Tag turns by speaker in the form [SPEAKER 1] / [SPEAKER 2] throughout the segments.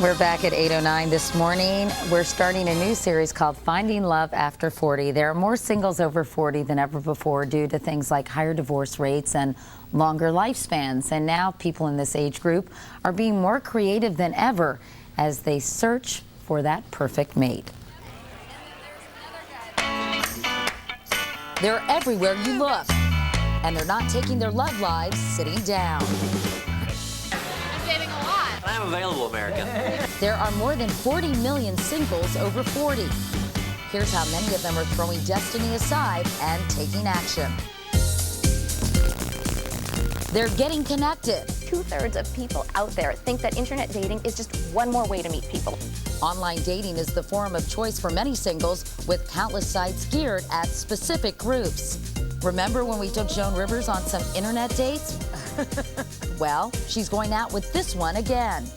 [SPEAKER 1] We're back at 8:09 this morning. We're starting a new series called Finding Love After 40. There are more singles over 40 than ever before due to things like higher divorce rates and longer lifespans. And now people in this age group are being more creative than ever as they search for that perfect mate. They're everywhere you look, and they're not taking their love lives sitting down.
[SPEAKER 2] I'm available, America.
[SPEAKER 1] There are more than 40 million singles over 40. Here's how many of them are throwing destiny aside and taking action. They're getting connected.
[SPEAKER 3] 2/3 of people out there think that internet dating is just one more way to meet people.
[SPEAKER 1] Online dating is the forum of choice for many singles, with countless sites geared at specific groups. Remember when we took Joan Rivers on some internet dates? Well, she's going out with this one again.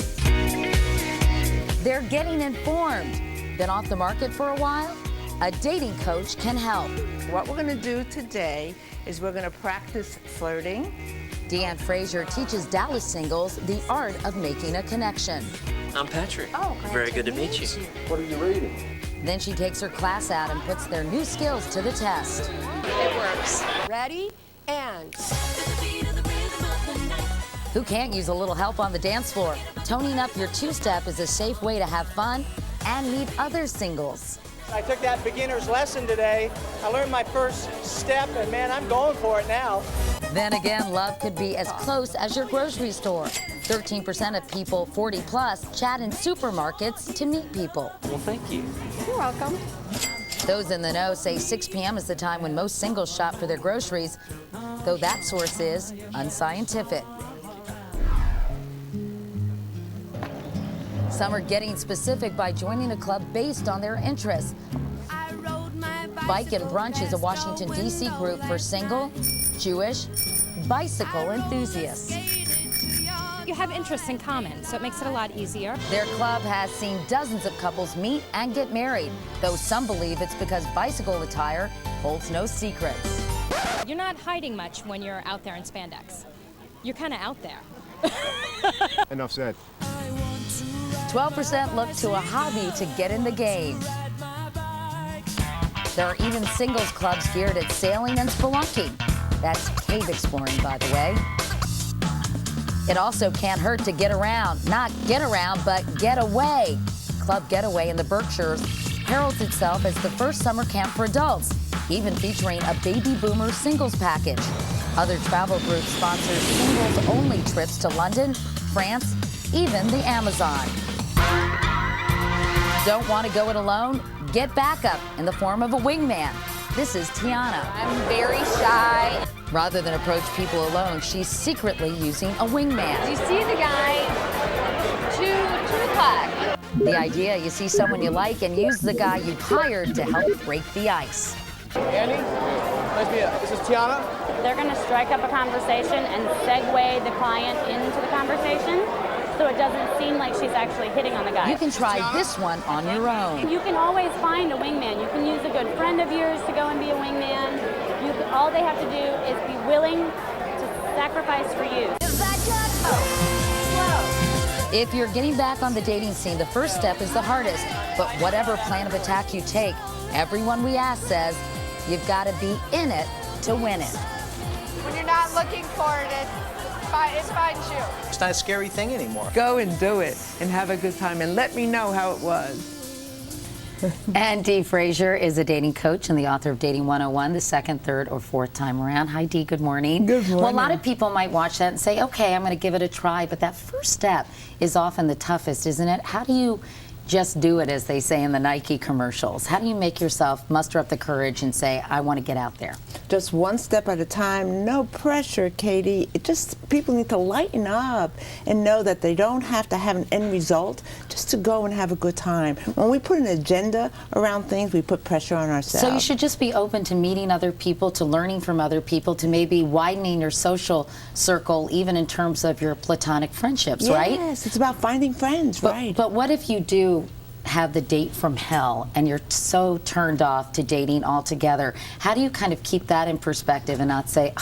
[SPEAKER 1] They're getting informed. Been off the market for a while? A dating coach can help.
[SPEAKER 4] What we're going to do today is we're going to practice flirting.
[SPEAKER 1] Deanne Frazier teaches Dallas singles the art of making a connection.
[SPEAKER 2] I'm Patrick.
[SPEAKER 3] Oh,
[SPEAKER 2] very good to meet you.
[SPEAKER 5] What are you reading?
[SPEAKER 1] Then she takes her class out and puts their new skills to the test.
[SPEAKER 3] It works.
[SPEAKER 6] Ready? And
[SPEAKER 1] Who can't use a little help on the dance floor? Toning up your two-step is a safe way to have fun and meet other singles.
[SPEAKER 7] I took that beginner's lesson today. I learned my first step, and man, I'm going for it now.
[SPEAKER 1] Then again, love could be as close as your grocery store. 13% of people 40 plus chat in supermarkets to meet people.
[SPEAKER 2] Well, thank you.
[SPEAKER 3] You're welcome.
[SPEAKER 1] Those in the know say 6 p.m. is the time when most singles shop for their groceries, though that source is unscientific. Some are getting specific by joining a club based on their interests. Bike and Brunch is a Washington, D.C. group for single, Jewish, bicycle enthusiasts.
[SPEAKER 8] You have interests in common, so it makes it a lot easier.
[SPEAKER 1] Their club has seen dozens of couples meet and get married, though some believe it's because bicycle attire holds no secrets.
[SPEAKER 8] You're not hiding much when you're out there in spandex. You're kind of out there.
[SPEAKER 5] Enough said.
[SPEAKER 1] 12% look to a hobby to get in the game. There are even singles clubs geared at sailing and spelunking. That's cave exploring, by the way. It also can't hurt to get around. Not get around, but get away. Club Getaway in the Berkshires heralds itself as the first summer camp for adults, even featuring a baby boomer singles package. Other travel groups sponsor singles-only trips to London, France, even the Amazon. Don't want to go it alone? Get backup in the form of a wingman. This is Tiana.
[SPEAKER 3] I'm very shy.
[SPEAKER 1] Rather than approach people alone, she's secretly using a wingman.
[SPEAKER 3] You see the guy, 2 o'clock.
[SPEAKER 1] The idea, you see someone you like and use the guy you've hired to help break the ice.
[SPEAKER 7] Andy, nice to meet you. This is Tiana.
[SPEAKER 9] They're going to strike up a conversation and segue the client into the conversation, so it doesn't seem like she's actually hitting on the guy.
[SPEAKER 1] You can try this one on your own.
[SPEAKER 9] You can always find a wingman. You can use a good friend of yours to go and be a wingman. All they have to do is be willing to sacrifice for you.
[SPEAKER 1] If you're getting back on the dating scene, the first step is the hardest. But whatever plan of attack you take, everyone we ask says you've got to be in it to win it.
[SPEAKER 6] when you're not looking for it, it finds you.
[SPEAKER 10] It's not a scary thing anymore.
[SPEAKER 4] Go and do it and have a good time and let me know how it was.
[SPEAKER 1] And Dee Frazier is a dating coach and the author of Dating 101, the second, third, or fourth time around. Hi, Dee. Good morning.
[SPEAKER 4] Good morning.
[SPEAKER 1] Well, a lot of people might watch that and say, okay, I'm going to give it a try. But that first step is often the toughest, isn't it? How do you just do it, as they say in the Nike commercials? How do you make yourself muster up the courage and say, I want to get out there?
[SPEAKER 4] Just one step at a time, no pressure, Katie. It just, people need to lighten up and know that they don't have to have an end result just to go and have a good time. When we put an agenda around things, we put pressure on ourselves.
[SPEAKER 1] So you should just be open to meeting other people, to learning from other people, to maybe widening your social circle, even in terms of your platonic friendships, right?
[SPEAKER 4] Yes, it's about finding friends, right.
[SPEAKER 1] But what if you do have the date from hell and you're so turned off to dating altogether? How do you kind of keep that in perspective and not say,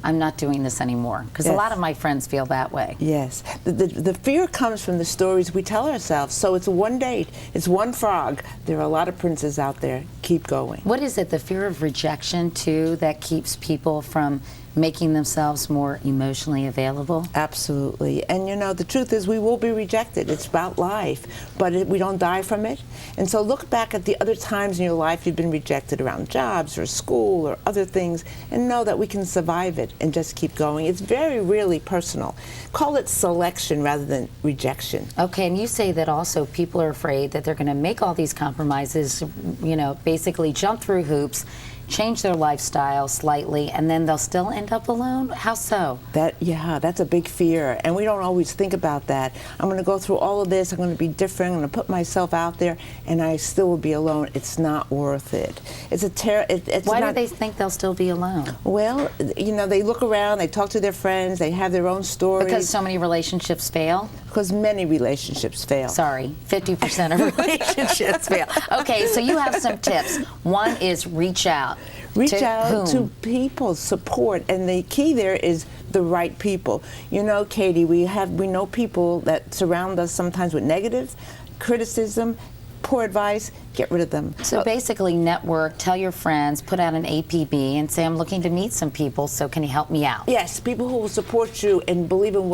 [SPEAKER 1] I'm not doing this anymore? Because a
[SPEAKER 4] Yes.
[SPEAKER 1] lot of my friends feel that way.
[SPEAKER 4] Yes. The fear comes from the stories we tell ourselves. So it's one date, it's one frog. There are a lot of princes out there. Keep going.
[SPEAKER 1] What is it, the fear of rejection, too, that keeps people from making themselves more emotionally available?
[SPEAKER 4] Absolutely. And you know, the truth is we will be rejected. It's about life, but we don't die from it. And so look back at the other times in your life you've been rejected around jobs or school or other things, and know that we can survive it and just keep going. It's very really personal. Call it selection rather than rejection.
[SPEAKER 1] Okay, and you say that also people are afraid that they're going to make all these compromises, you know, basically jump through hoops, change their lifestyle slightly, and then they'll still end up alone? How so?
[SPEAKER 4] That's a big fear, and we don't always think about that. I'm going to go through all of this, I'm going to be different, I'm going to put myself out there, and I still will be alone. It's not worth it. It's a
[SPEAKER 1] Why do they think they'll still be alone?
[SPEAKER 4] Well, you know, they look around, they talk to their friends, they have their own stories.
[SPEAKER 1] Because so many relationships fail?
[SPEAKER 4] Because many relationships fail.
[SPEAKER 1] Sorry, 50% of relationships fail. Okay, so you have some tips. One is reach out.
[SPEAKER 4] Reach
[SPEAKER 1] to
[SPEAKER 4] out
[SPEAKER 1] whom?
[SPEAKER 4] to people, support, and the key there is the right people. You know, Katie, we know people that surround us sometimes with negative criticism, poor advice. Get rid of them.
[SPEAKER 1] So basically network, tell your friends, put out an APB and say, I'm looking to meet some people, so can you help me out?
[SPEAKER 4] Yes, people who will support you and believe in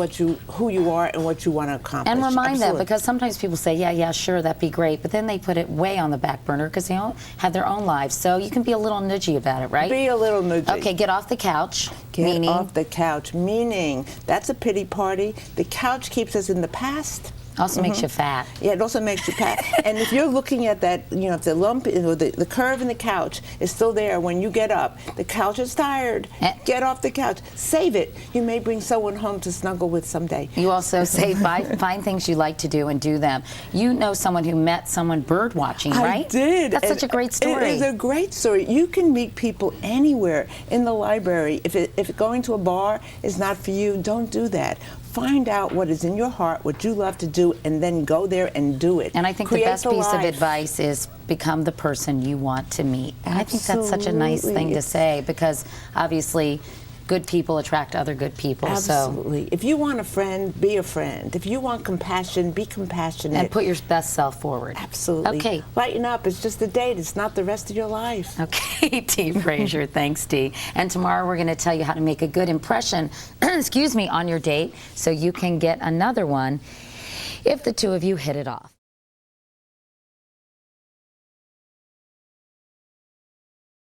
[SPEAKER 4] who you are and what you want to accomplish.
[SPEAKER 1] And remind them,
[SPEAKER 4] Absolutely.
[SPEAKER 1] because sometimes people say, yeah, sure, that'd be great, but then they put it way on the back burner because they don't have their own lives. So you can be a little nudgy about it, right?
[SPEAKER 4] Be a little nudgy.
[SPEAKER 1] Okay, get off the couch.
[SPEAKER 4] Get off the couch, meaning that's a pity party. The couch keeps us in the past.
[SPEAKER 1] Also makes you fat.
[SPEAKER 4] Yeah, it also makes you fat. And if you're looking at that, you know, if the lump or the curve in the couch is still there when you get up, the couch is tired. Get off the couch. Save it. You may bring someone home to snuggle with someday.
[SPEAKER 1] You also say find things you like to do and do them. You know someone who met someone bird watching, right?
[SPEAKER 4] I did.
[SPEAKER 1] That's such a great story.
[SPEAKER 4] It is a great story. You can meet people anywhere in the library. If going to a bar is not for you, don't do that. Find out what is in your heart, what you love to do, and then go there and do it.
[SPEAKER 1] And I think the best piece of advice is become the person you want to meet.
[SPEAKER 4] Absolutely.
[SPEAKER 1] I think that's such a nice thing to say, because obviously good people attract other good people.
[SPEAKER 4] Absolutely.
[SPEAKER 1] So.
[SPEAKER 4] If you want a friend, be a friend. If you want compassion, be compassionate.
[SPEAKER 1] And put your best self forward.
[SPEAKER 4] Absolutely.
[SPEAKER 1] Okay.
[SPEAKER 4] Lighten up. It's just a date. It's not the rest of your life.
[SPEAKER 1] Okay, Dee Frazier. Thanks, Dee. And tomorrow we're going to tell you how to make a good impression, excuse me, on your date so you can get another one if the two of you hit it off.